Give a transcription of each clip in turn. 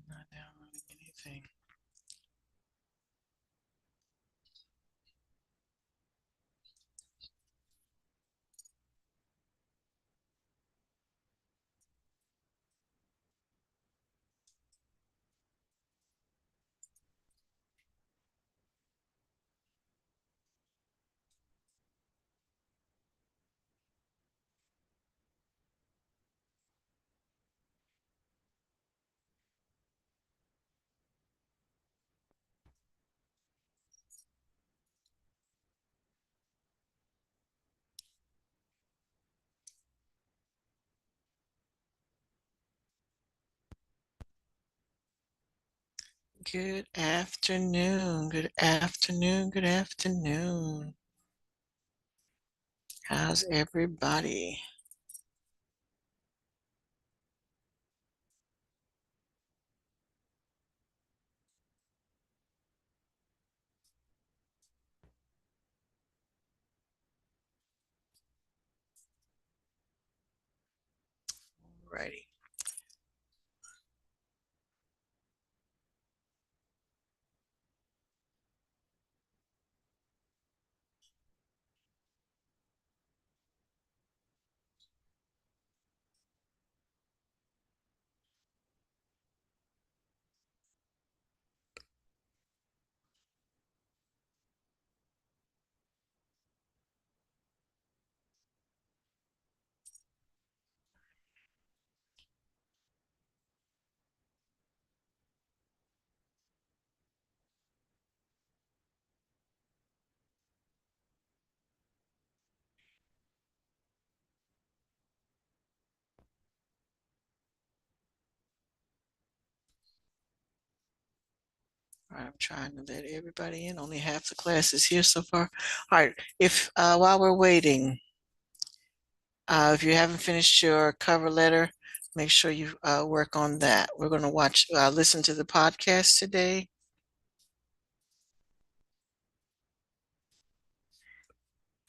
Not downloading anything. Good afternoon. Good afternoon. Good afternoon. How's everybody? Righty. All right, I'm trying to let everybody in. Only half the class is here so far. All right. If while we're waiting, if you haven't finished your cover letter, make sure you work on that. We're going to listen to the podcast today.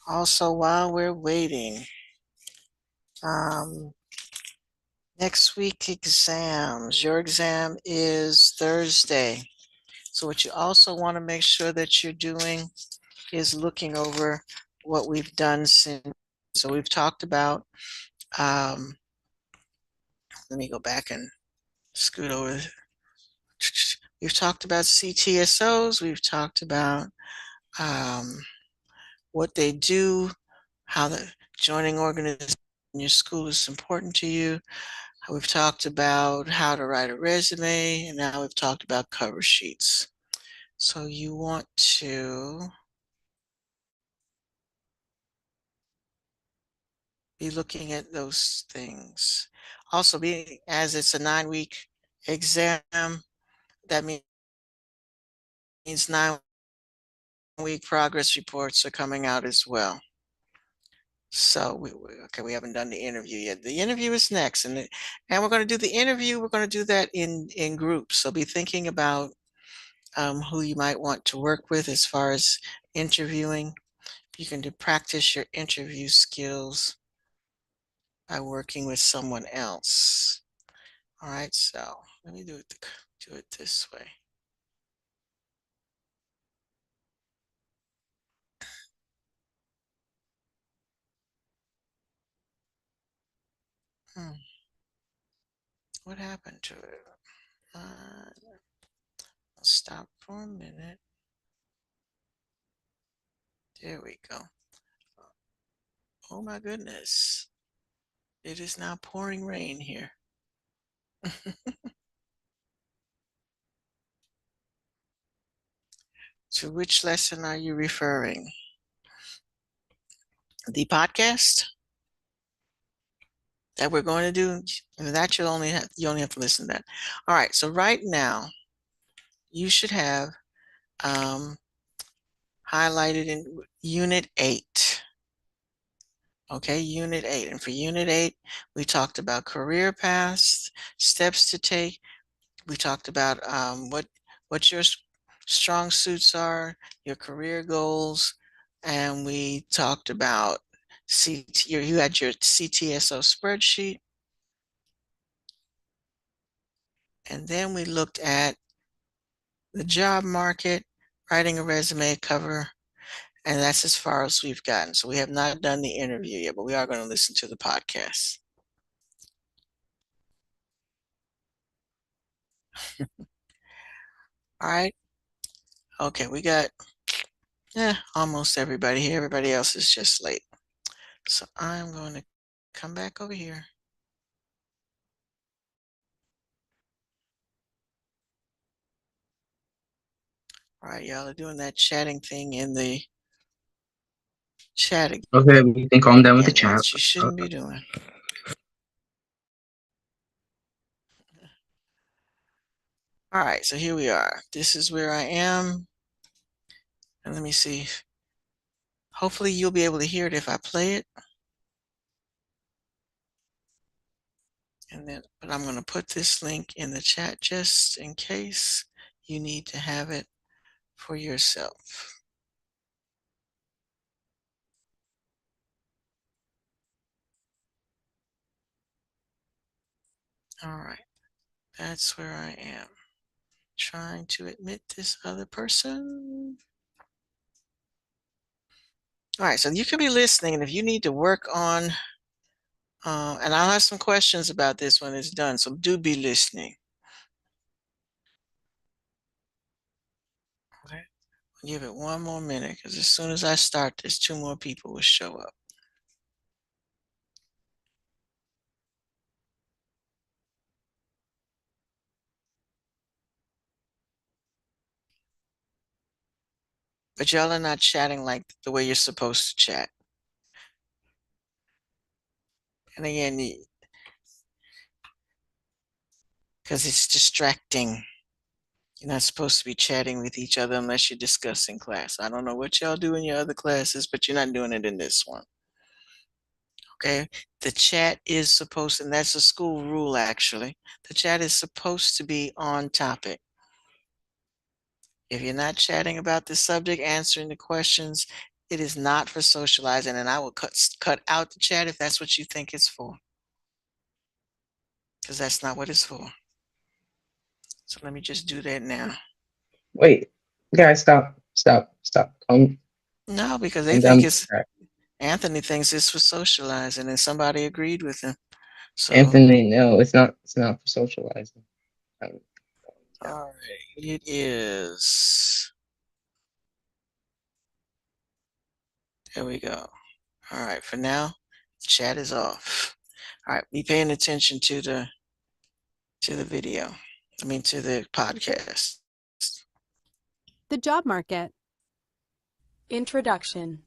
Also, while we're waiting, um, next week exams. Your exam is Thursday. So what you also want to make sure that you're doing is looking over what we've done since. So we've talked about, um, let me go back and scoot over. We've talked about CTSOs. We've talked about um, what they do, how the joining organization in your school is important to you. We've talked about how to write a resume, and now we've talked about cover sheets. So you want to be looking at those things. Also, as it's a 9-week exam, that means 9-week progress reports are coming out as well. So okay, we haven't done the interview yet. The interview is next, and we're going to do the interview. We're going to do that in groups. So be thinking about who you might want to work with as far as interviewing. You can practice your interview skills by working with someone else. All right, so let me do it this way. Hmm, what happened to it? I'll stop for a minute. There we go. Oh my goodness. It is now pouring rain here. To which lesson are you referring? The podcast that we're going to do? That you only have to listen to that. All right. So right now you should have um, highlighted in Unit 8. Okay, Unit 8. And for Unit 8, we talked about career paths, steps to take. We talked about what your strong suits are, your career goals, and we talked about you had your CTSO spreadsheet, And then we looked at the job market, writing a resume cover, and that's as far as we've gotten. So we have not done the interview yet, but we are going to listen to the podcast. All right. Okay, we got almost everybody here. Everybody else is just late. So I'm going to come back over here. All right, y'all are doing that chatting thing in the chat again. Okay, we can calm down with the Again, chat. which you shouldn't be doing. All right, so here we are. This is where I am. And let me see. Hopefully you'll be able to hear it if I play it. And then, but I'm going to put this link in the chat just in case you need to have it for yourself. All right, that's where I am. Trying to admit this other person. All right, so you can be listening, and if you need to work on, and I'll have some questions about this when it's done, so do be listening. Okay, I'll give it one more minute, because as soon as I start this, 2 more people will show up. But y'all are not chatting like the way you're supposed to chat. And again, because it's distracting. You're not supposed to be chatting with each other unless you're discussing class. I don't know what y'all do in your other classes, but you're not doing it in this one. Okay? The chat is supposed, and that's a school rule actually. The chat is supposed to be on topic. If you're not chatting about the subject, answering the questions, it is not for socializing, and I will cut out the chat if that's what you think it's for. Because that's not what it's for. So let me just do that now. Wait, guys, stop. No, because they think it's Anthony thinks it's for socializing, and somebody agreed with him. So Anthony, no, it's not. It's not for socializing. all right, it is. There we go. All right, for now, chat is off. All right, be paying attention to the video. I mean to the podcast. The job market. Introduction.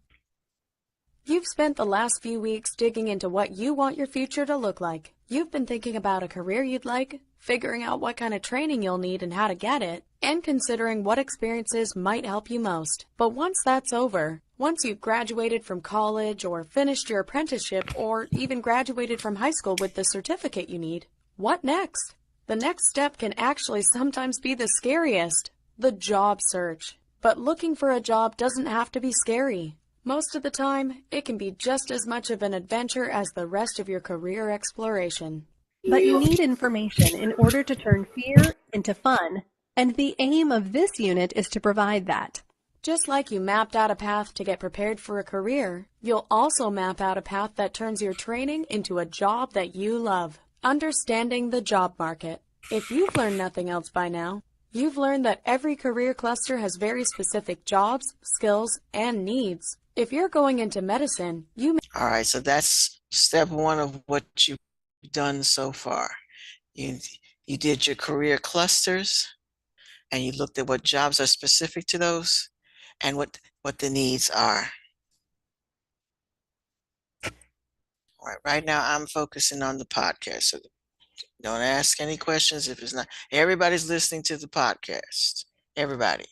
You've spent the last few weeks digging into what you want your future to look like. You've been thinking about a career you'd like, figuring out what kind of training you'll need and how to get it, and considering what experiences might help you most. But once that's over, once you've graduated from college or finished your apprenticeship or even graduated from high school with the certificate you need, what next? The next step can actually sometimes be the scariest, the job search. But looking for a job doesn't have to be scary. Most of the time, it can be just as much of an adventure as the rest of your career exploration. But you need information in order to turn fear into fun, and the aim of this unit is to provide that. Just like you mapped out a path to get prepared for a career, you'll also map out a path that turns your training into a job that you love. Understanding the job market. If you've learned nothing else by now, you've learned that every career cluster has very specific jobs, skills, and needs. If you're going into medicine, you may... All right, so that's step 1 of what you've done so far. You did your career clusters, and you looked at what jobs are specific to those and what the needs are. All right, right now I'm focusing on the podcast. So don't ask any questions if it's not. Everybody's listening to the podcast. Everybody.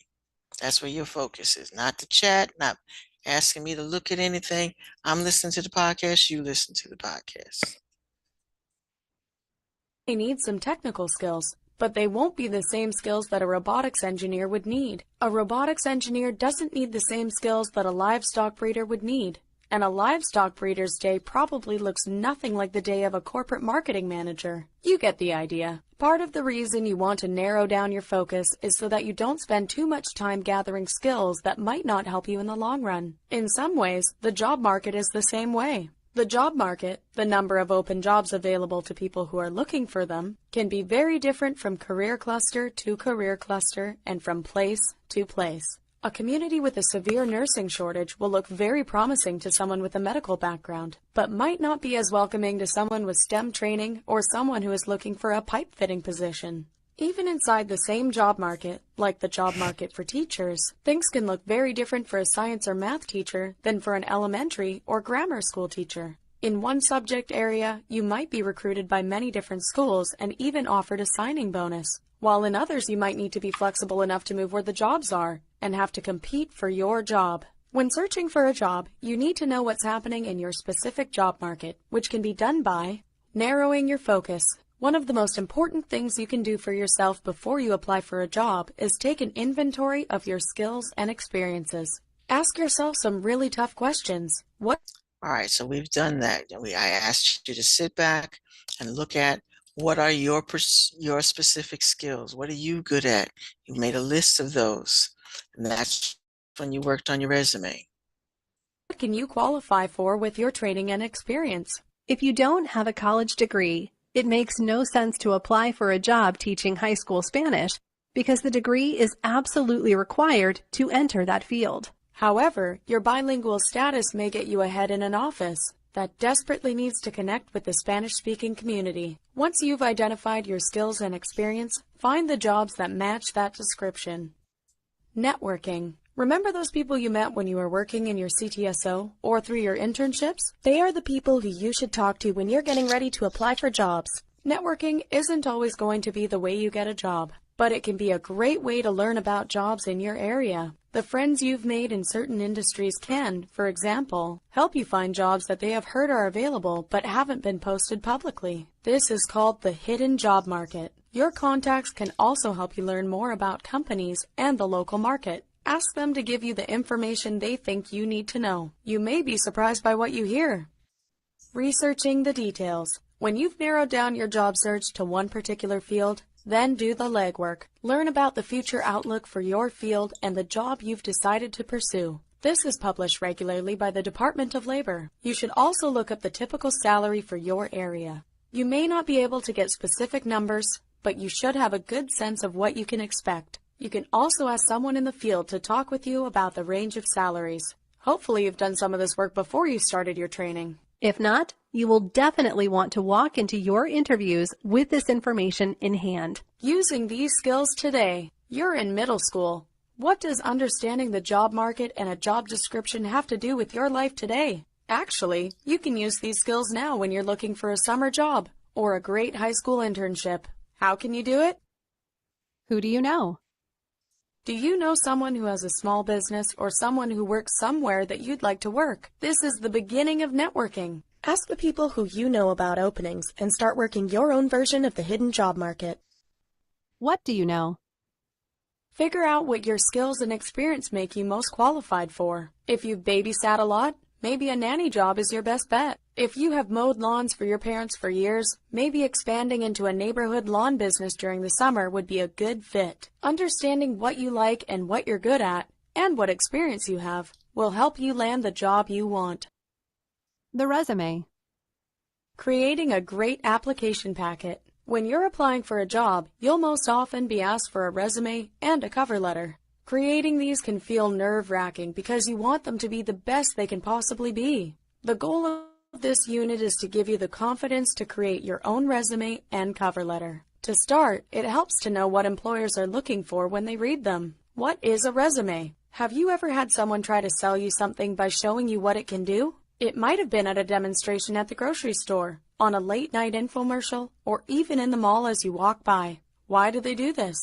That's where your focus is. Not the chat, not asking me to look at anything. I'm listening to the podcast. You listen to the podcast. They need some technical skills, but they won't be the same skills that a robotics engineer would need. A robotics engineer doesn't need the same skills that a livestock breeder would need. and a livestock breeder's day probably looks nothing like the day of a corporate marketing manager. You get the idea. Part of the reason you want to narrow down your focus is so that you don't spend too much time gathering skills that might not help you in the long run. In some ways, the job market is the same way. The job market, the number of open jobs available to people who are looking for them, can be very different from career cluster to career cluster and from place to place. A community with a severe nursing shortage will look very promising to someone with a medical background, but might not be as welcoming to someone with STEM training or someone who is looking for a pipe fitting position. Even inside the same job market, like the job market for teachers, things can look very different for a science or math teacher than for an elementary or grammar school teacher. In one subject area, you might be recruited by many different schools and even offered a signing bonus, while in others you might need to be flexible enough to move where the jobs are and have to compete for your job. When searching for a job, you need to know what's happening in your specific job market, which can be done by narrowing your focus. One of the most important things you can do for yourself before you apply for a job is take an inventory of your skills and experiences. Ask yourself some really tough questions. All right, so we've done that. I asked you to sit back and look at what are your specific skills. What are you good at? You made a list of those, and that's when you worked on your resume. What can you qualify for with your training and experience? If you don't have a college degree, it makes no sense to apply for a job teaching high school Spanish because the degree is absolutely required to enter that field. However, your bilingual status may get you ahead in an office that desperately needs to connect with the Spanish-speaking community. Once you've identified your skills and experience, find the jobs that match that description. Networking. Remember those people you met when you were working in your CTSO or through your internships? They are the people who you should talk to when you're getting ready to apply for jobs. Networking isn't always going to be the way you get a job, but it can be a great way to learn about jobs in your area. The friends you've made in certain industries can, for example, help you find jobs that they have heard are available but haven't been posted publicly. This is called the hidden job market. Your contacts can also help you learn more about companies and the local market. Ask them to give you the information they think you need to know. You may be surprised by what you hear. Researching the details. When you've narrowed down your job search to one particular field, then do the legwork. Learn about the future outlook for your field and the job you've decided to pursue. This is published regularly by the Department of Labor. You should also look up the typical salary for your area. You may not be able to get specific numbers, but you should have a good sense of what you can expect. You can also ask someone in the field to talk with you about the range of salaries. Hopefully you've done some of this work before you started your training. If not, you will definitely want to walk into your interviews with this information in hand. Using these skills today, you're in middle school. What does understanding the job market and a job description have to do with your life today? Actually, you can use these skills now when you're looking for a summer job or a great high school internship. How can you do it? Who do you know? Do you know someone who has a small business or someone who works somewhere that you'd like to work? This is the beginning of networking. Ask the people who you know about openings and start working your own version of the hidden job market. What do you know? Figure out what your skills and experience make you most qualified for. If you've babysat a lot, maybe a nanny job is your best bet. If you have mowed lawns for your parents for years, maybe expanding into a neighborhood lawn business during the summer would be a good fit. Understanding what you like and what you're good at, and what experience you have, will help you land the job you want. The resume. Creating a great application packet. When you're applying for a job, you'll most often be asked for a resume and a cover letter. Creating these can feel nerve-wracking because you want them to be the best they can possibly be. The goal of this unit is to give you the confidence to create your own resume and cover letter. To start, it helps to know what employers are looking for when they read them. What is a resume? Have you ever had someone try to sell you something by showing you what it can do? It might have been at a demonstration at the grocery store, on a late-night infomercial, or even in the mall as you walk by. Why do they do this?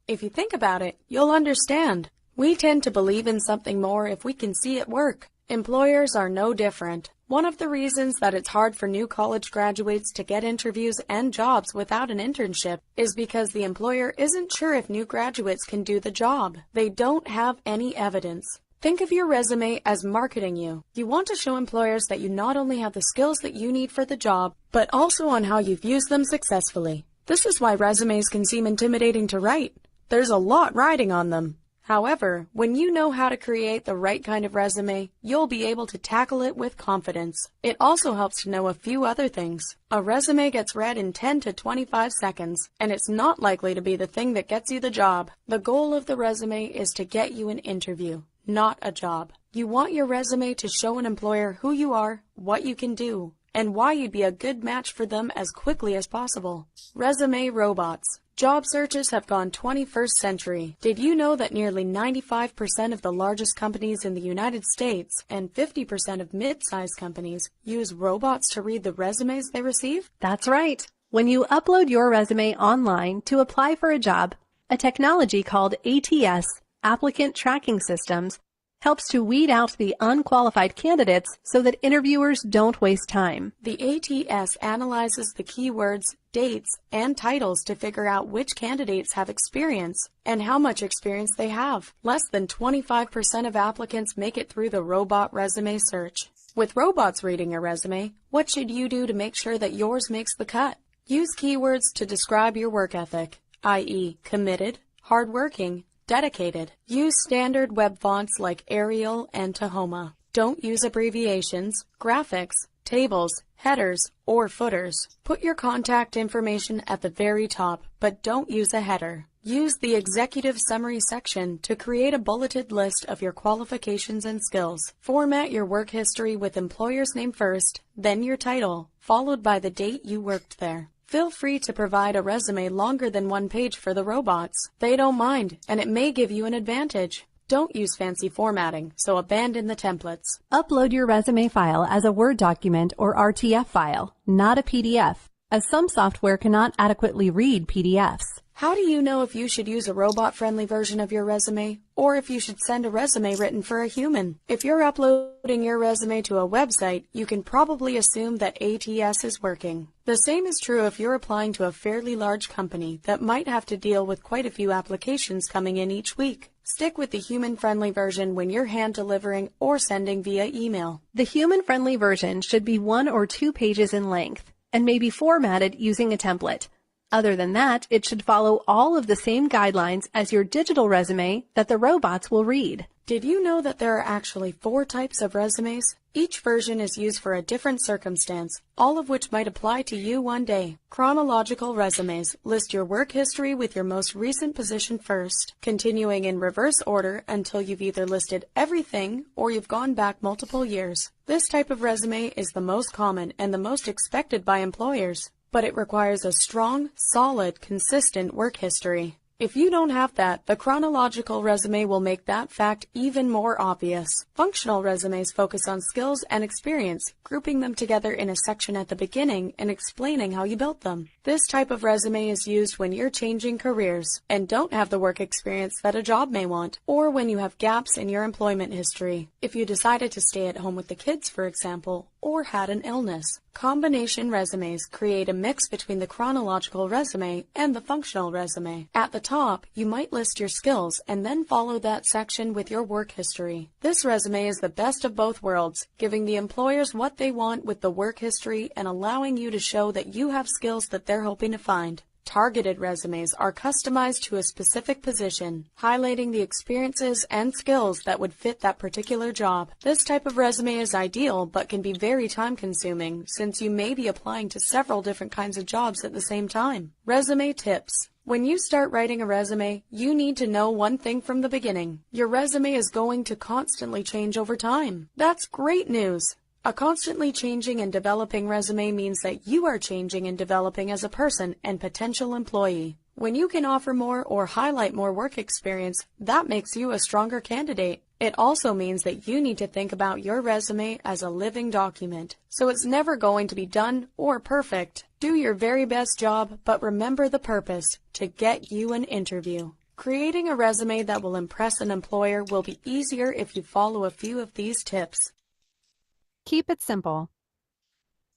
If you think about it, you'll understand. We tend to believe in something more if we can see it work. Employers are no different. One of the reasons that it's hard for new college graduates to get interviews and jobs without an internship is because the employer isn't sure if new graduates can do the job. They don't have any evidence. Think of your resume as marketing you. You want to show employers that you not only have the skills that you need for the job, but also on how you've used them successfully. This is why resumes can seem intimidating to write. There's a lot riding on them. However, when you know how to create the right kind of resume, you'll be able to tackle it with confidence. It also helps to know a few other things. A resume gets read in 10 to 25 seconds, and it's not likely to be the thing that gets you the job. The goal of the resume is to get you an interview, not a job. You want your resume to show an employer who you are, what you can do, and why you'd be a good match for them as quickly as possible. Resume robots. Job searches have gone 21st century. Did you know that nearly 95% of the largest companies in the United States and 50% of mid-sized companies use robots to read the resumes they receive? That's right. When you upload your resume online to apply for a job, a technology called ATS, Applicant Tracking Systems, helps to weed out the unqualified candidates so that interviewers don't waste time. The ATS analyzes the keywords, dates, and titles to figure out which candidates have experience and how much experience they have. Less than 25% of applicants make it through the robot resume search. With robots reading your resume, what should you do to make sure that yours makes the cut? Use keywords to describe your work ethic, i.e., committed, hardworking, dedicated. Use standard web fonts like Arial and Tahoma. Don't use abbreviations, graphics, tables, headers, or footers. Put your contact information at the very top, but don't use a header. Use the executive summary section to create a bulleted list of your qualifications and skills. Format your work history with employer's name first, then your title, followed by the date you worked there. Feel free to provide a resume longer than one page for the robots. They don't mind, and it may give you an advantage. Don't use fancy formatting, so abandon the templates. Upload your resume file as a Word document or RTF file, not a PDF, as some software cannot adequately read PDFs. How do you know if you should use a robot-friendly version of your resume, or if you should send a resume written for a human? If you're uploading your resume to a website, you can probably assume that ATS is working. The same is true if you're applying to a fairly large company that might have to deal with quite a few applications coming in each week. Stick with the human-friendly version when you're hand-delivering or sending via email. The human-friendly version should be 1 or 2 pages in length and may be formatted using a template. Other than that, it should follow all of the same guidelines as your digital resume that the robots will read. Did you know that there are actually 4 types of resumes? Each version is used for a different circumstance, all of which might apply to you one day. Chronological resumes list your work history with your most recent position first, continuing in reverse order until you've either listed everything or you've gone back multiple years. This type of resume is the most common and the most expected by employers, but it requires a strong, solid, consistent work history. If you don't have that, the chronological resume will make that fact even more obvious. Functional resumes focus on skills and experience, grouping them together in a section at the beginning and explaining how you built them. This type of resume is used when you're changing careers and don't have the work experience that a job may want, or when you have gaps in your employment history. If you decided to stay at home with the kids, for example, or had an illness. Combination resumes create a mix between the chronological resume and the functional resume. At the top, you might list your skills and then follow that section with your work history. This resume is the best of both worlds, giving the employers what they want with the work history and allowing you to show that you have skills that they're hoping to find. Targeted resumes are customized to a specific position, highlighting the experiences and skills that would fit that particular job. This type of resume is ideal, but can be very time-consuming since you may be applying to several different kinds of jobs at the same time. Resume tips. When you start writing a resume, you need to know one thing from the beginning. Your resume is going to constantly change over time. That's great news. A constantly changing and developing resume means that you are changing and developing as a person and potential employee. When you can offer more or highlight more work experience, that makes you a stronger candidate. It also means that you need to think about your resume as a living document, so it's never going to be done or perfect. Do your very best job, but remember the purpose, to get you an interview. Creating a resume that will impress an employer will be easier if you follow a few of these tips. Keep it simple.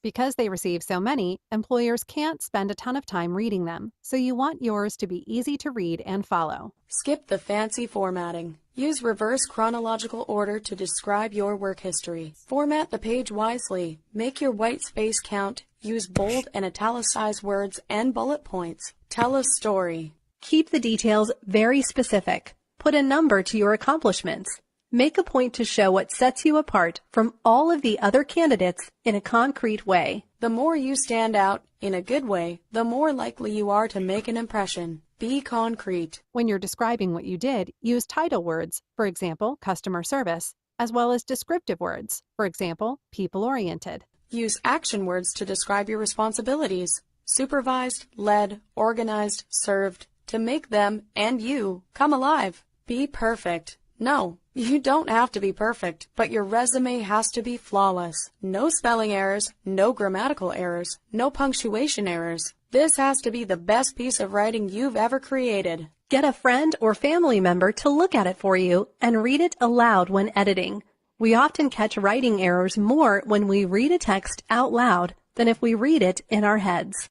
Because they receive so many, employers can't spend a ton of time reading them, so you want yours to be easy to read and follow. Skip the fancy formatting. Use reverse chronological order to describe your work history. Format the page wisely. Make your white space count. Use bold and italicized words and bullet points. Tell a story. Keep the details very specific. Put a number to your accomplishments. Make a point to show what sets you apart from all of the other candidates in a concrete way. The more you stand out, in a good way, the more likely you are to make an impression. Be concrete. When you're describing what you did, use title words, for example, customer service, as well as descriptive words, for example, people-oriented. Use action words to describe your responsibilities. Supervised, led, organized, served, to make them and you come alive. Be perfect. No, you don't have to be perfect, but your resume has to be flawless. No spelling errors, no grammatical errors, no punctuation errors. This has to be the best piece of writing you've ever created. Get a friend or family member to look at it for you and read it aloud when editing. We often catch writing errors more when we read a text out loud than if we read it in our heads.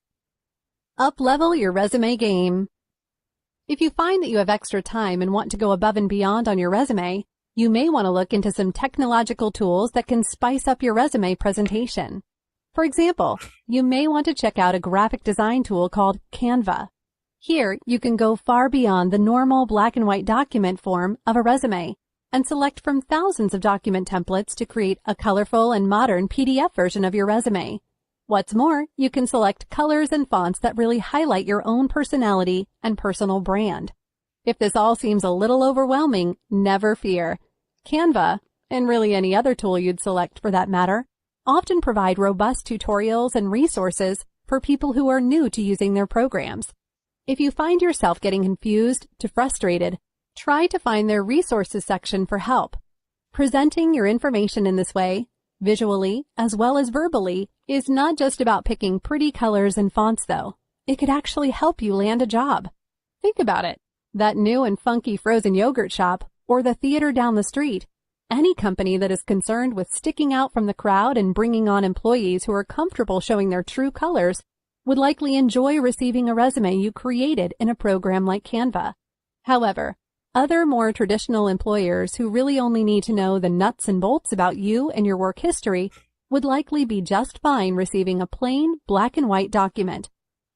Up-level your resume game. If you find that you have extra time and want to go above and beyond on your resume, you may want to look into some technological tools that can spice up your resume presentation. For example, you may want to check out a graphic design tool called Canva. Here, you can go far beyond the normal black and white document form of a resume and select from thousands of document templates to create a colorful and modern PDF version of your resume. What's more, you can select colors and fonts that really highlight your own personality and personal brand. If this all seems a little overwhelming, never fear. Canva, and really any other tool you'd select for that matter, often provide robust tutorials and resources for people who are new to using their programs. If you find yourself getting confused to frustrated, try to find their resources section for help. Presenting your information in this way, visually as well as verbally, is not just about picking pretty colors and fonts though. It could actually help you land a job. Think about it. That new and funky frozen yogurt shop or the theater down the street. Any company that is concerned with sticking out from the crowd and bringing on employees who are comfortable showing their true colors would likely enjoy receiving a resume you created in a program like Canva. However, other more traditional employers who really only need to know the nuts and bolts about you and your work history would likely be just fine receiving a plain black and white document.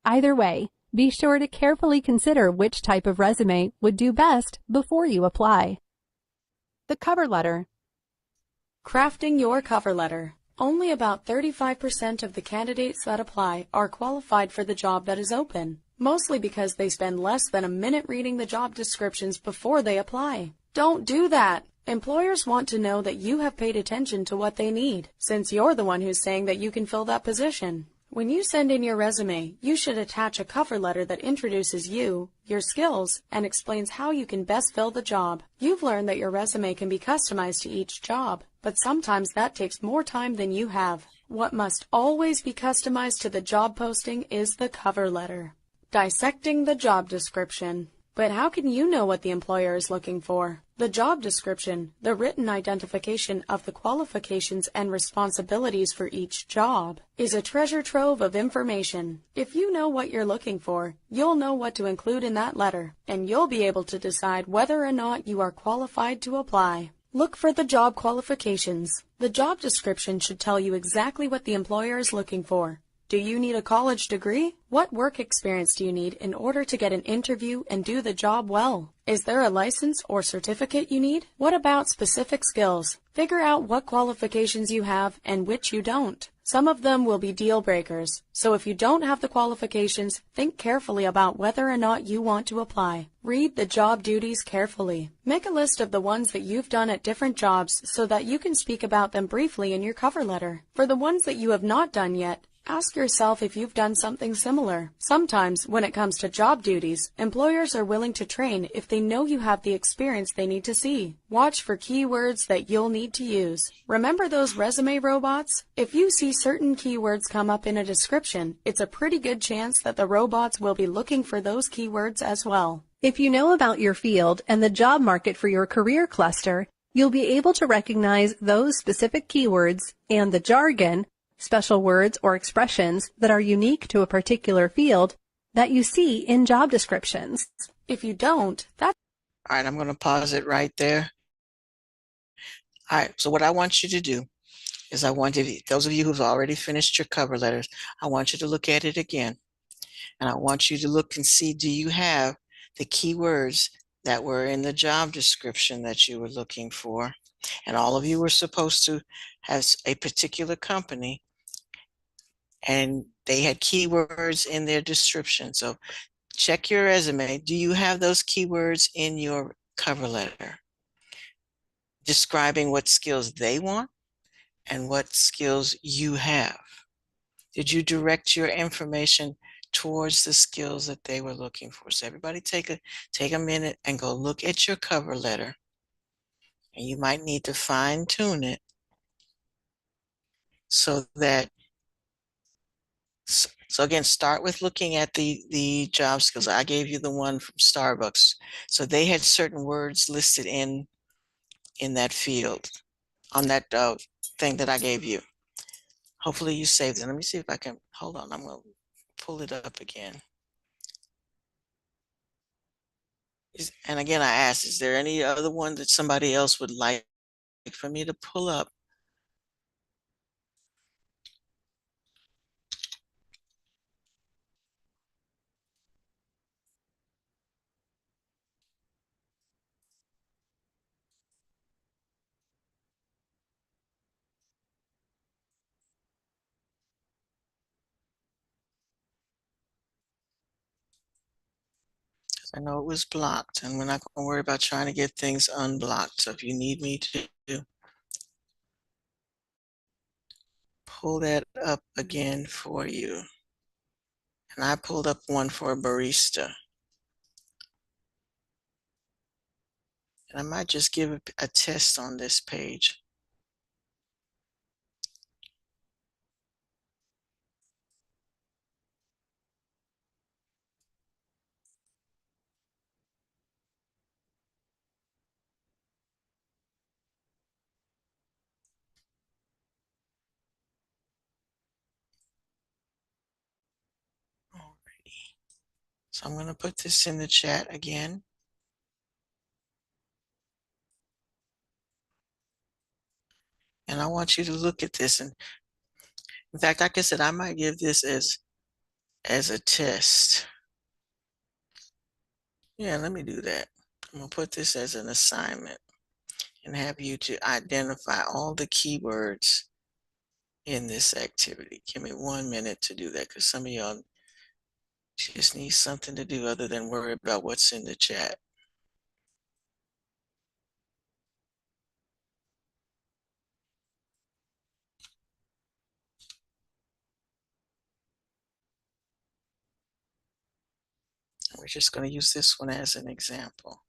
Either way, be sure to carefully consider which type of resume would do best before you apply. The cover letter. Crafting your cover letter. Only about 35% of the candidates that apply are qualified for the job that is open, mostly because they spend less than a minute reading the job descriptions before they apply. Don't do that. Employers want to know that you have paid attention to what they need, since you're the one who's saying that you can fill that position. When you send in your resume, you should attach a cover letter that introduces you, your skills, and explains how you can best fill the job. You've learned that your resume can be customized to each job, but sometimes that takes more time than you have. What must always be customized to the job posting is the cover letter. Dissecting the job description. But how can you know what the employer is looking for? The job description, the written identification of the qualifications and responsibilities for each job, is a treasure trove of information. If you know what you're looking for, you'll know what to include in that letter, and you'll be able to decide whether or not you are qualified to apply. Look for the job qualifications. The job description should tell you exactly what the employer is looking for. Do you need a college degree? What work experience do you need in order to get an interview and do the job well? Is there a license or certificate you need? What about specific skills? Figure out what qualifications you have and which you don't. Some of them will be deal breakers, so if you don't have the qualifications, think carefully about whether or not you want to apply. Read the job duties carefully. Make a list of the ones that you've done at different jobs so that you can speak about them briefly in your cover letter. For the ones that you have not done yet, ask yourself if you've done something similar. Sometimes, when it comes to job duties, employers are willing to train if they know you have the experience they need to see. Watch for keywords that you'll need to use. Remember those resume robots? If you see certain keywords come up in a description, it's a pretty good chance that the robots will be looking for those keywords as well. If you know about your field and the job market for your career cluster, you'll be able to recognize those specific keywords and the jargon special words or expressions that are unique to a particular field that you see in job descriptions. If you don't, that's All right, I'm going to pause it right there. All right, so what I want you to do is those of you who've already finished your cover letters, I want you to look at it again. And I want you to look and see, do you have the keywords that were in the job description that you were looking for? And all of you were supposed to have a particular company, and they had keywords in their description. So check your resume. Do you have those keywords in your cover letter describing what skills they want and what skills you have? Did you direct your information towards the skills that they were looking for? So everybody take a minute and go look at your cover letter. And you might need to fine tune it so that, so again, start with looking at the job skills. I gave you the one from Starbucks. So they had certain words listed in that field, on that thing that I gave you. Hopefully you saved it. Let me see if I can, hold on, I'm going to pull it up again. And again, I asked, is there any other one that somebody else would like for me to pull up? I know it was blocked, and we're not going to worry about trying to get things unblocked. So if you need me to pull that up again for you. And I pulled up one for a barista. And I might just give a test on this page. Alrighty. So I'm going to put this in the chat again. And I want you to look at this. And in fact, like I said, I might give this as a test. Yeah, let me do that. I'm going to put this as an assignment and have you to identify all the keywords in this activity. Give me 1 minute to do that, because some of y'all just need something to do other than worry about what's in the chat. We're just going to use this one as an example.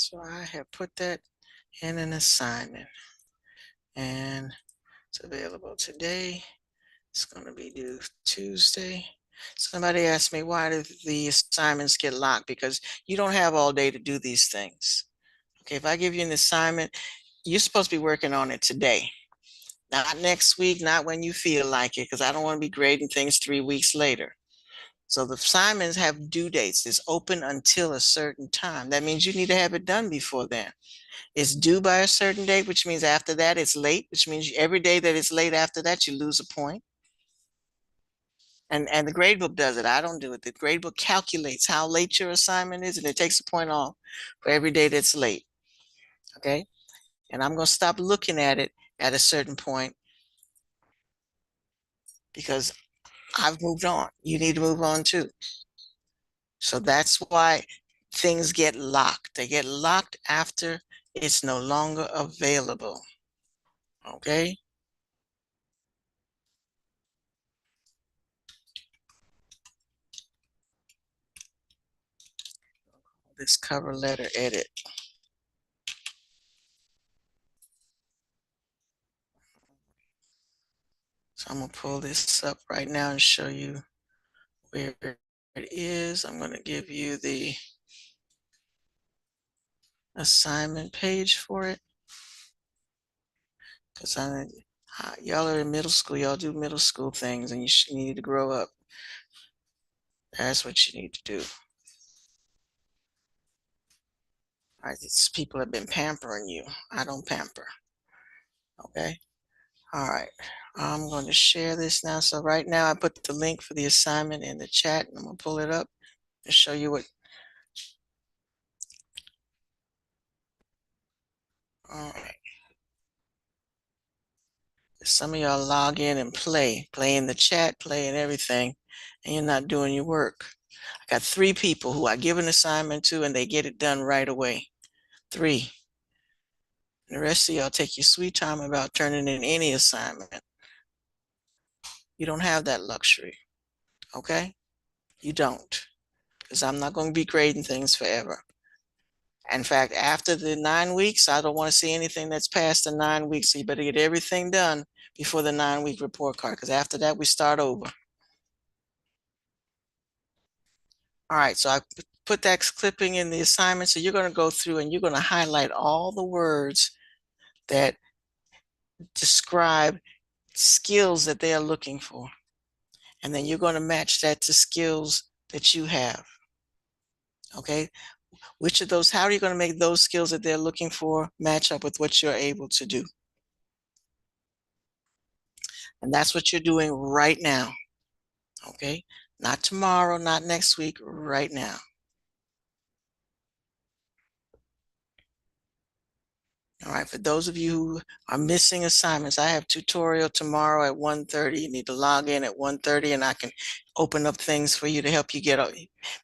So I have put that in an assignment, and it's available today. It's going to be due Tuesday. Somebody asked me, why do the assignments get locked? Because you don't have all day to do these things. Okay, if I give you an assignment, you're supposed to be working on it today. Not next week, not when you feel like it, because I don't want to be grading things 3 weeks later. So the assignments have due dates. It's open until a certain time. That means you need to have it done before then. It's due by a certain date, which means after that it's late, which means every day that it's late after that, you lose a point. And the gradebook does it. I don't do it. The gradebook calculates how late your assignment is, and it takes a point off for every day that's late. Okay. And I'm going to stop looking at it at a certain point because I've moved on. You need to move on too. So that's why things get locked. They get locked after it's no longer available. Okay. This cover letter edit. So I'm going to pull this up right now and show you where it is. I'm going to give you the assignment page for it. Because y'all are in middle school. Y'all do middle school things, and you need to grow up. That's what you need to do. All right, these people have been pampering you. I don't pamper. Okay. All right. I'm going to share this now. So right now I put the link for the assignment in the chat, and I'm going to pull it up and show you what. All right. Some of y'all log in and play in the chat, play and everything, and you're not doing your work. I got 3 people who I give an assignment to and they get it done right away. 3. And the rest of y'all take your sweet time about turning in any assignment. You don't have that luxury. Okay? You don't. Because I'm not going to be grading things forever. In fact, after the 9 weeks, I don't want to see anything that's past the 9 weeks. So you better get everything done before the 9-week report card, because after that, we start over. All right, so I put that clipping in the assignment. So you're going to go through and you're going to highlight all the words that describe skills that they are looking for. And then you're going to match that to skills that you have. Okay, which of those, how are you going to make those skills that they're looking for match up with what you're able to do? And that's what you're doing right now. Okay, not tomorrow, not next week, right now. All right, for those of you who are missing assignments, I have tutorial tomorrow at 1:30. You need to log in at 1:30 and I can open up things for you to help you get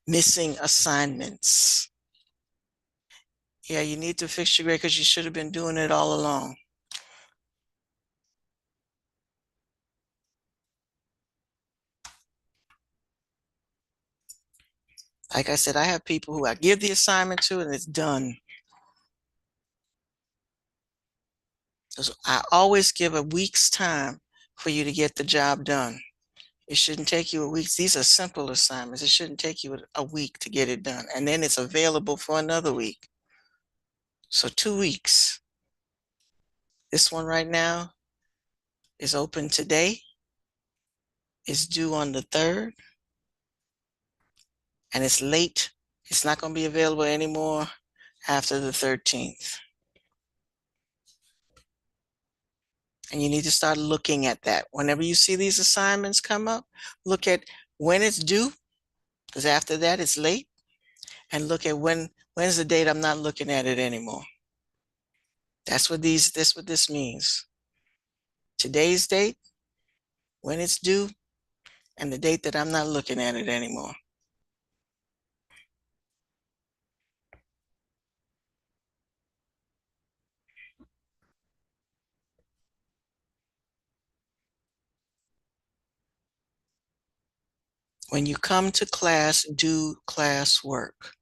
missing assignments. Yeah, you need to fix your grade because you should have been doing it all along. Like I said, I have people who I give the assignment to and it's done. So I always give a week's time for you to get the job done. It shouldn't take you a week. These are simple assignments. It shouldn't take you a week to get it done. And then it's available for another week. So 2 weeks. This one right now is open today. It's due on the 3rd. And it's late. It's not going to be available anymore after the 13th. And you need to start looking at that. Whenever you see these assignments come up, look at when it's due, because after that it's late, and look at when's the date I'm not looking at it anymore. That's what this means. Today's date, when it's due, and the date that I'm not looking at it anymore. When you come to class, do class work.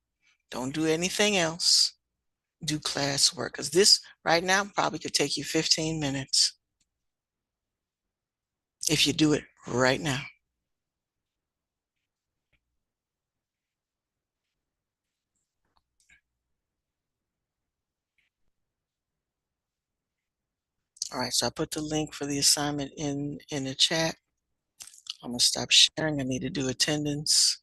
Don't do anything else. do classwork, because this right now probably could take you 15 minutes if you do it right now. All right, so I put the link for the assignment in the chat. I'm gonna stop sharing. I need to do attendance.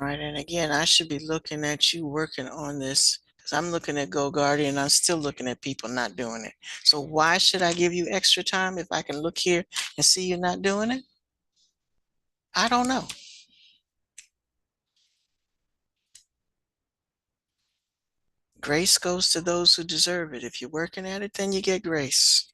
All right, and again, I should be looking at you working on this because I'm looking at GoGuardian and I'm still looking at people not doing it. So why should I give you extra time if I can look here and see you not doing it? I don't know. Grace goes to those who deserve it. If you're working at it, then you get grace.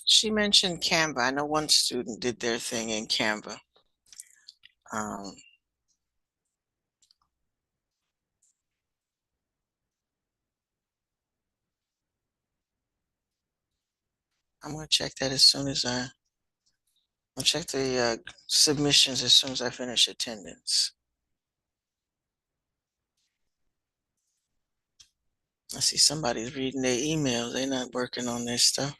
She mentioned Canva. I know one student did their thing in Canva. Um, I'm gonna check that as soon as I'll check the submissions as soon as I finish attendance. I see somebody's reading their emails. They're not working on their stuff.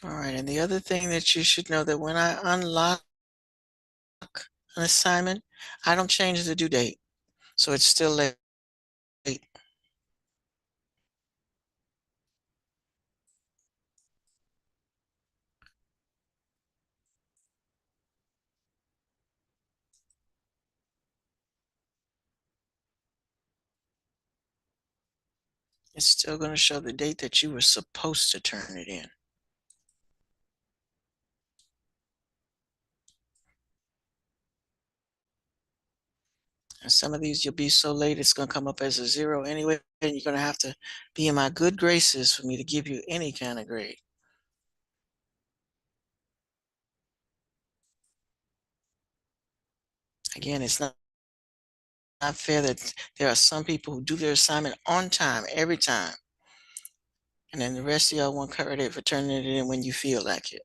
All right, and the other thing that you should know that when I unlock an assignment, I don't change the due date, so it's still late. It's still going to show the date that you were supposed to turn it in. And some of these you'll be so late it's going to come up as a 0 anyway, and you're going to have to be in my good graces for me to give you any kind of grade. Again, it's not fair that there are some people who do their assignment on time every time, and then the rest of y'all want credit for turning it in when you feel like it.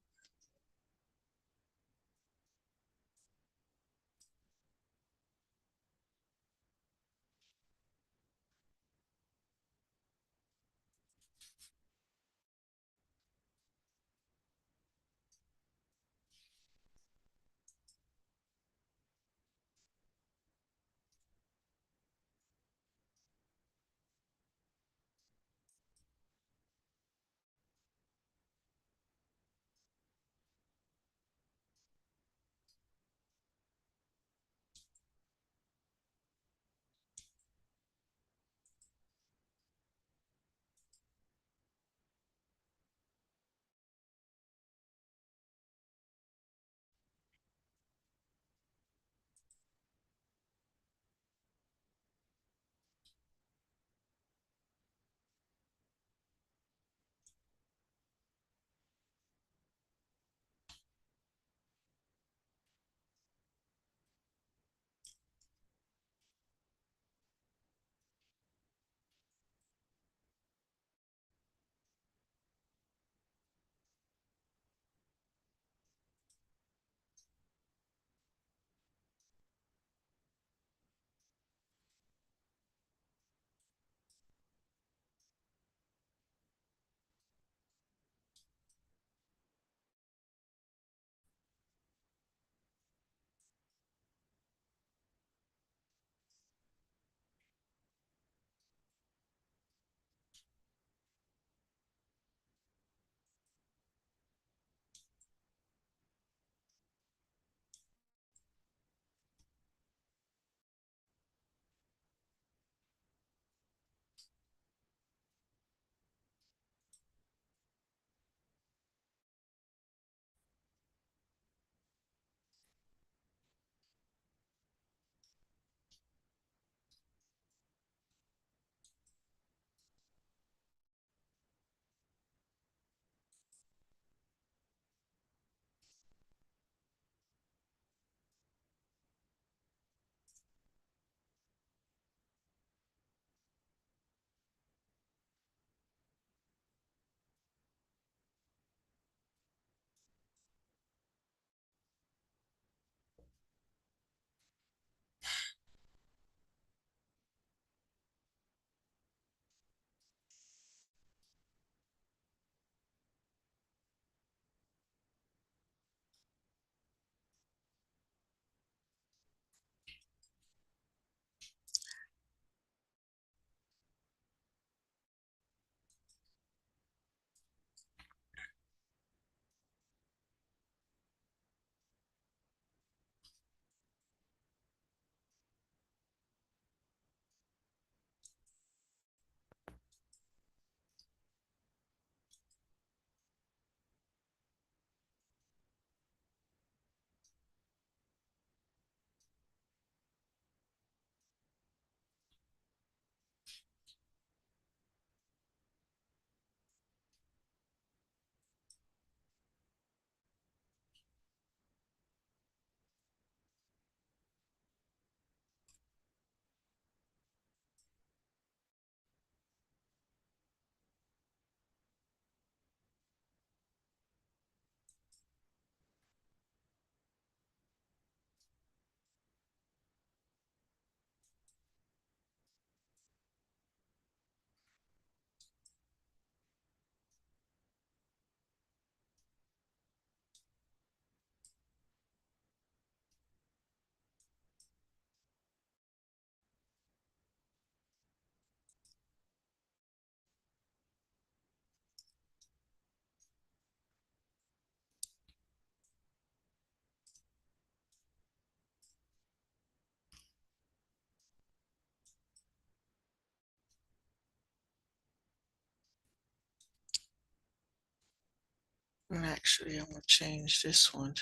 And actually, I'm gonna change this one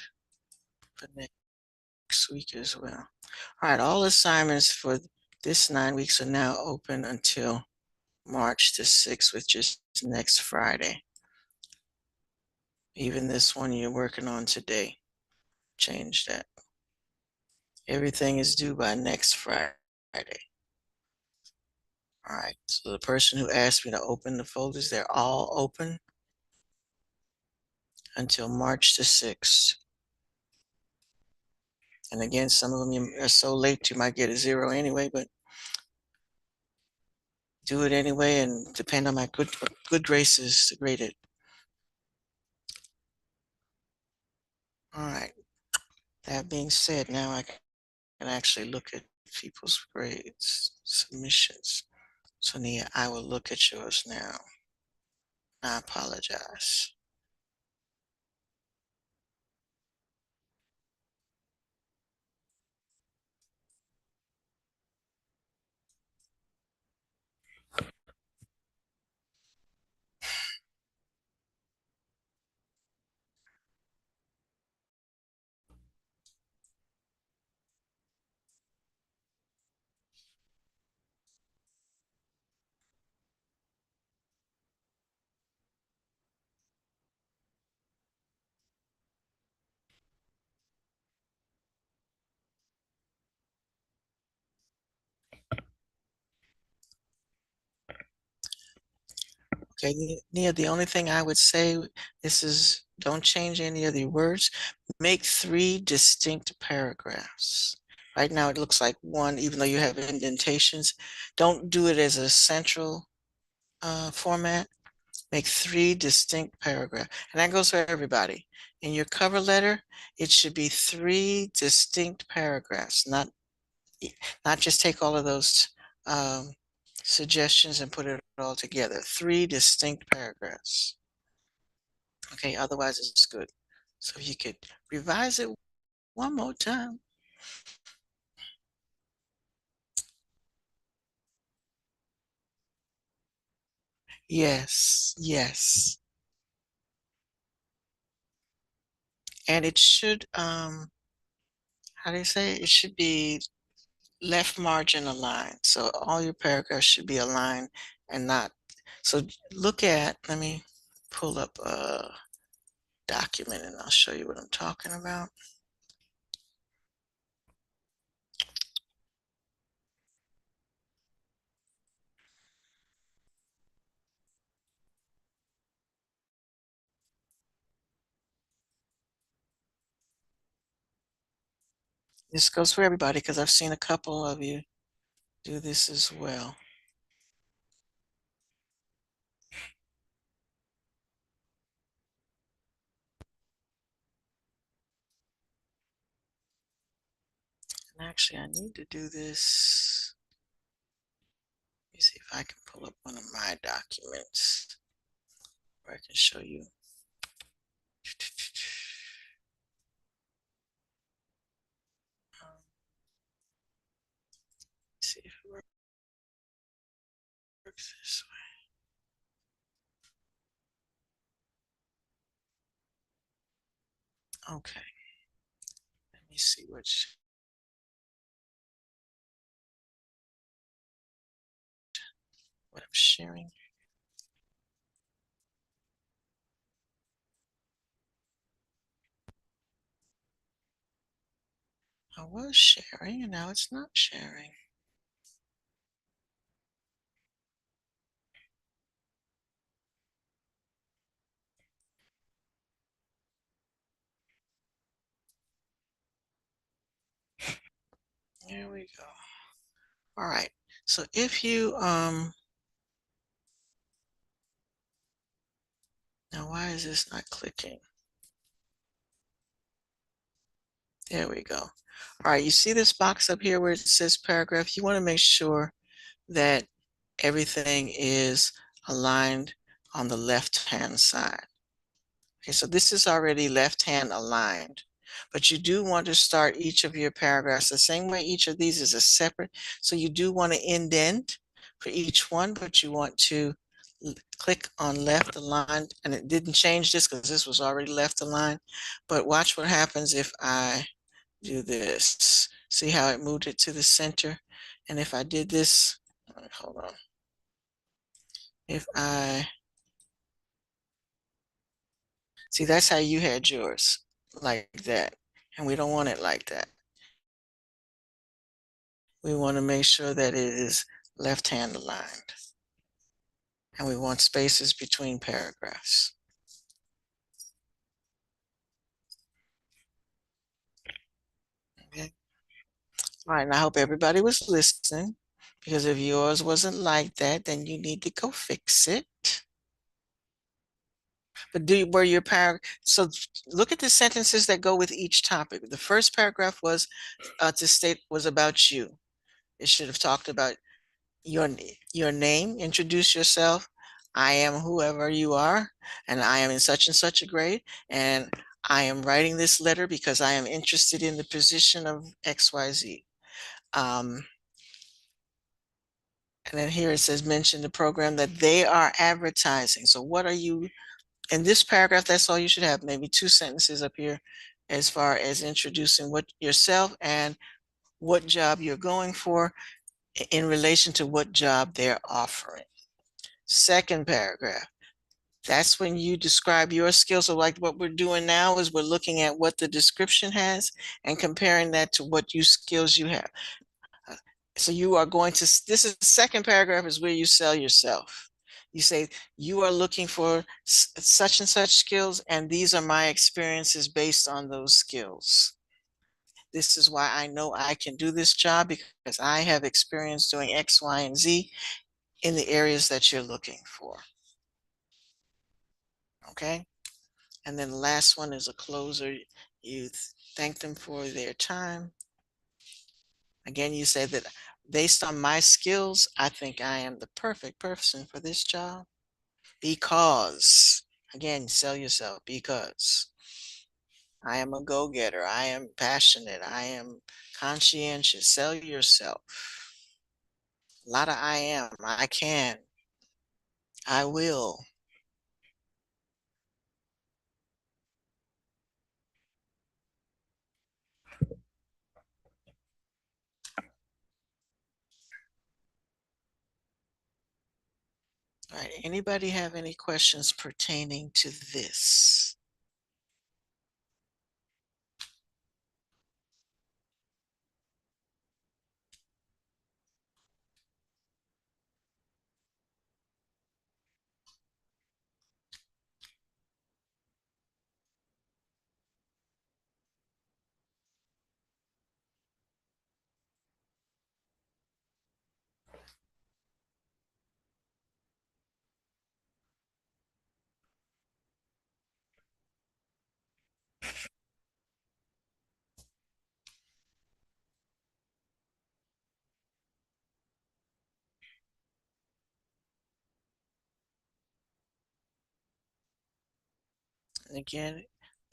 for next week as well. All right, all assignments for this 9 weeks are now open until March the 6th, which is next Friday. Even this one you're working on today, change that. Everything is due by next Friday. All right, so the person who asked me to open the folders, they're all open until March the 6th. And again, some of them are so late you might get a 0 anyway, but do it anyway and depend on my good graces to grade it. All right, that being said, now I can actually look at people's grades, submissions. So Nia, I will look at yours now. I apologize. Okay, Nia, the only thing I would say, don't change any of the words. Make 3 distinct paragraphs. Right now it looks like one, even though you have indentations. Don't do it as a central format. Make 3 distinct paragraphs. And that goes for everybody. In your cover letter, it should be 3 distinct paragraphs, not just take all of those suggestions and put it all together. 3 distinct paragraphs. Okay, otherwise it's good. So if you could revise it one more time. Yes, yes. And it should, how do you say it? It should be left margin aligned. So all your paragraphs should be aligned and not. So look at, let me pull up a document and I'll show you what I'm talking about. This goes for everybody because I've seen a couple of you do this as well. And actually, I need to do this. Let me see if I can pull up one of my documents where I can show you. See if it works this way. Okay. Let me see what I'm sharing. I was sharing and now it's not sharing. There we go. All right. So if you now why is this not clicking? There we go. All right, you see this box up here where it says paragraph? You want to make sure that everything is aligned on the left-hand side. Okay, so this is already left-hand aligned, but you do want to start each of your paragraphs the same way. Each of these is a separate, so you do want to indent for each one, but you want to click on left aligned, and it didn't change this because this was already left aligned. But watch what happens if I do this. See how it moved it to the center? And if I did this, hold on. If I, see, that's how you had yours, like that. And we don't want it like that. We want to make sure that it is left-hand aligned. And we want spaces between paragraphs. Okay. All right, and I hope everybody was listening, because if yours wasn't like that, then you need to go fix it. But were your so look at the sentences that go with each topic. The first paragraph was to state was about you. It should have talked about your name, introduce yourself. I am whoever you are, and I am in such and such a grade, and I am writing this letter because I am interested in the position of XYZ. And then here it says, mention the program that they are advertising. So what are you, in this paragraph, that's all you should have, maybe 2 sentences up here as far as introducing what yourself and what job you're going for in relation to what job they're offering. Second paragraph, that's when you describe your skills. So like what we're doing now is we're looking at what the description has and comparing that to what skills you have. So you are going to, this is the second paragraph is where you sell yourself. You say, you are looking for such and such skills, and these are my experiences based on those skills. This is why I know I can do this job, because I have experience doing X, Y, and Z in the areas that you're looking for. Okay. And then the last one is a closer. You thank them for their time. Again, you say that based on my skills, I think I am the perfect person for this job because, again, sell yourself, because I am a go-getter. I am passionate. I am conscientious. Sell yourself. A lot of I am. I can. I will. All right. Anybody have any questions pertaining to this? And again,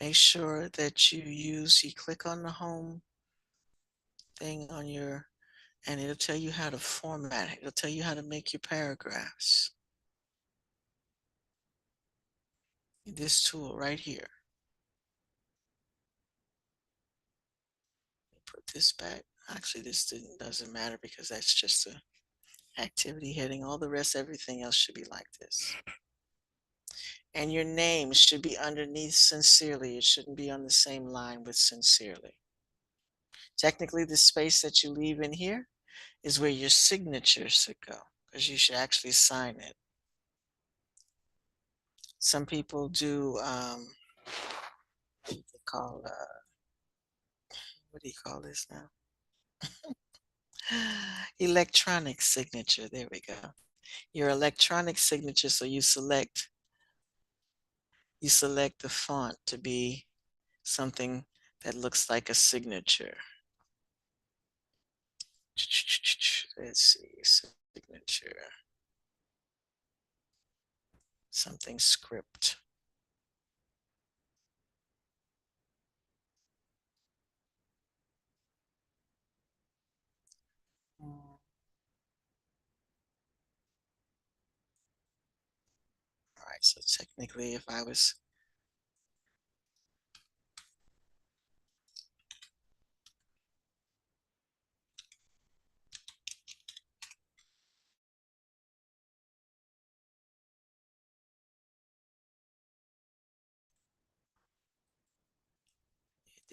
make sure that you click on the home thing on your, and it'll tell you how to format it. It'll tell you how to make your paragraphs. This tool right here. Put this back. Actually, this doesn't matter because that's just a activity heading. All the rest, everything else should be like this. And your name should be underneath sincerely. It shouldn't be on the same line with sincerely. Technically, the space that you leave in here is where your signature should go, because you should actually sign it. Some people do what they call what do you call this now? Electronic signature. There we go. Your electronic signature. So you select the font to be something that looks like a signature. Let's see, signature. Something script. right, so technically if I was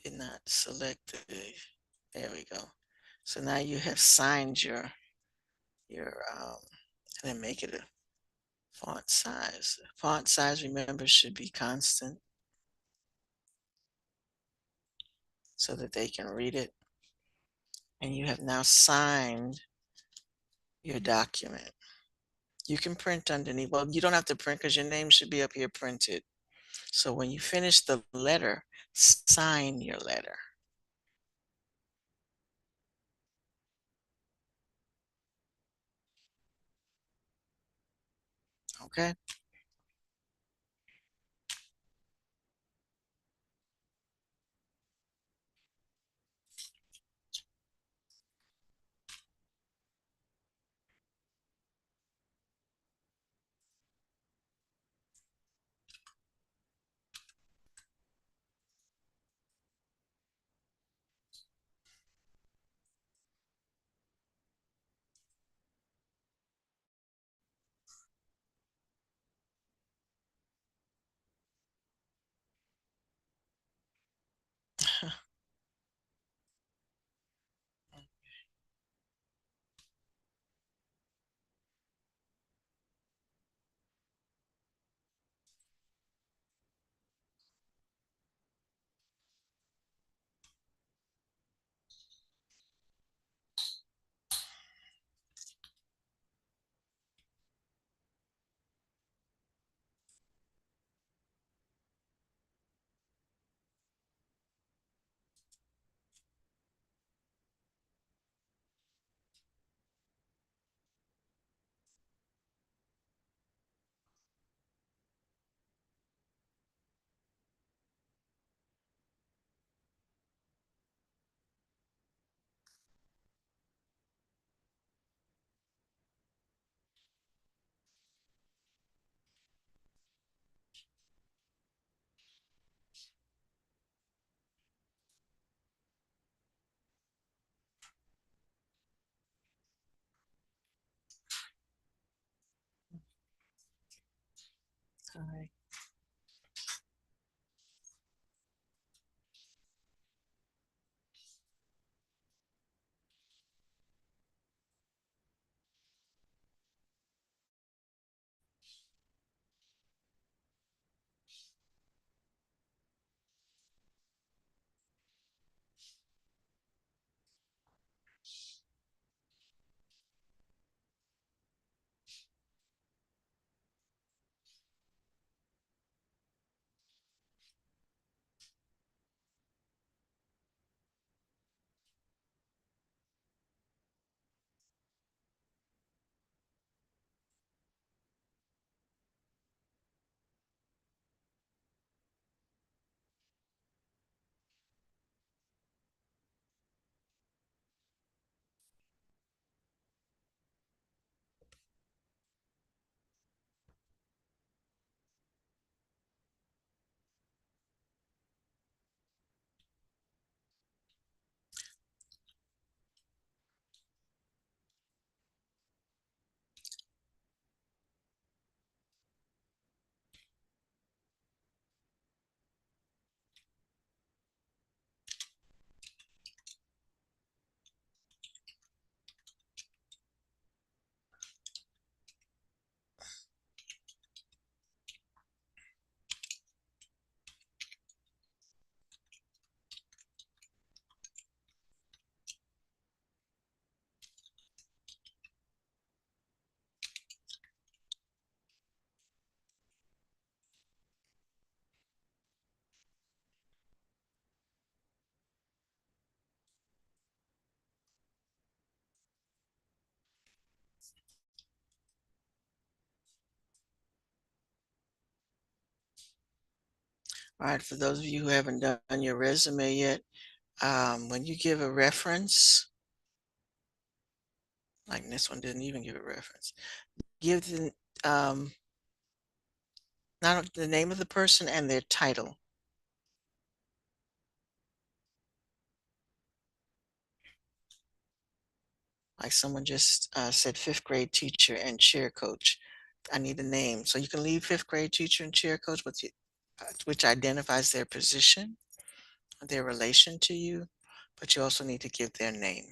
did not select there we go. So now you have signed your and then make it a font size. Font size, remember, should be constant so that they can read it. And you have now signed your document. You can print underneath. Well, you don't have to print because your name should be up here printed. So when you finish the letter, sign your letter. Okay. All right. All right, for those of you who haven't done your resume yet, when you give a reference, like this one didn't even give a reference, give the not the name of the person and their title. Like someone just said fifth grade teacher and cheer coach. I need a name. So you can leave fifth grade teacher and cheer coach, which identifies their position, their relation to you, but you also need to give their name.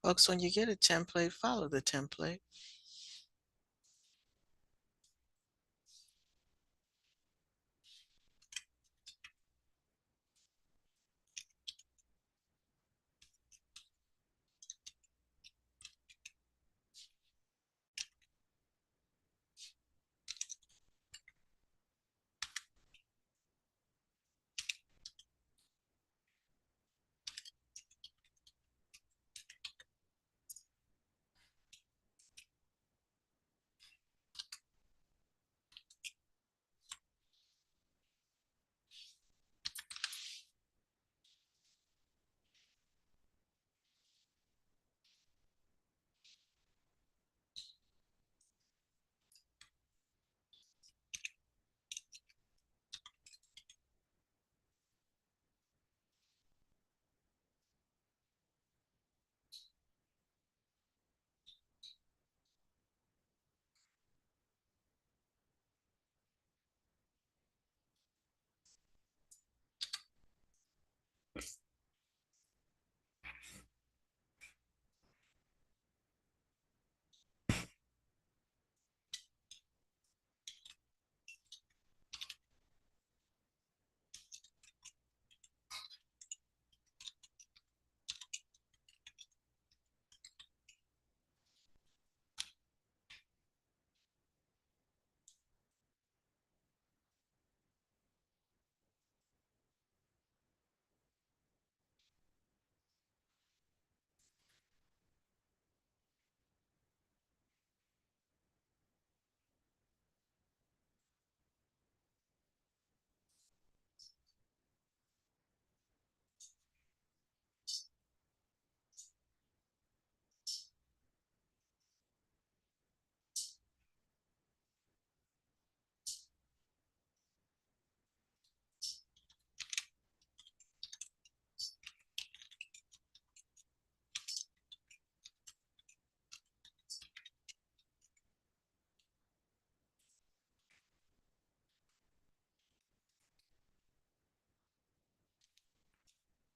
Folks, when you get a template, follow the template.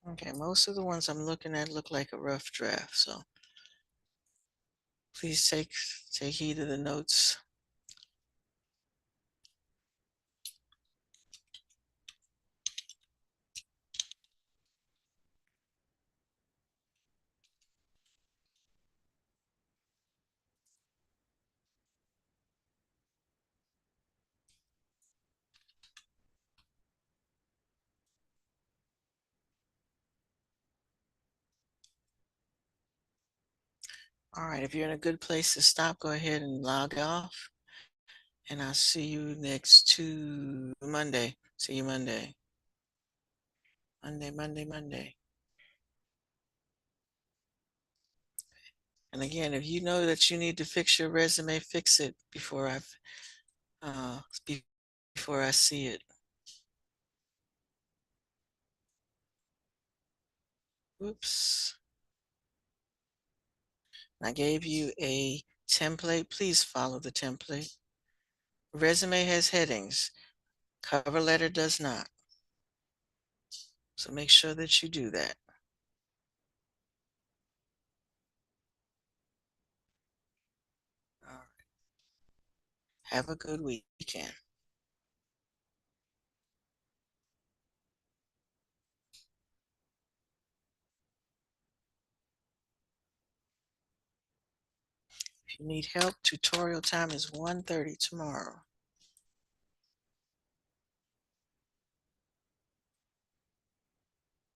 Okay, most of the ones I'm looking at look like a rough draft, so please take heed of the notes. All right, if you're in a good place to stop, go ahead and log off. And I'll see you next Monday. See you Monday. Monday. And again, if you know that you need to fix your resume, fix it before before I see it. Oops. I gave you a template. Please follow the template. Resume has headings. Cover letter does not. So make sure that you do that. All right. Have a good weekend. If you need help, tutorial time is 1:30 tomorrow.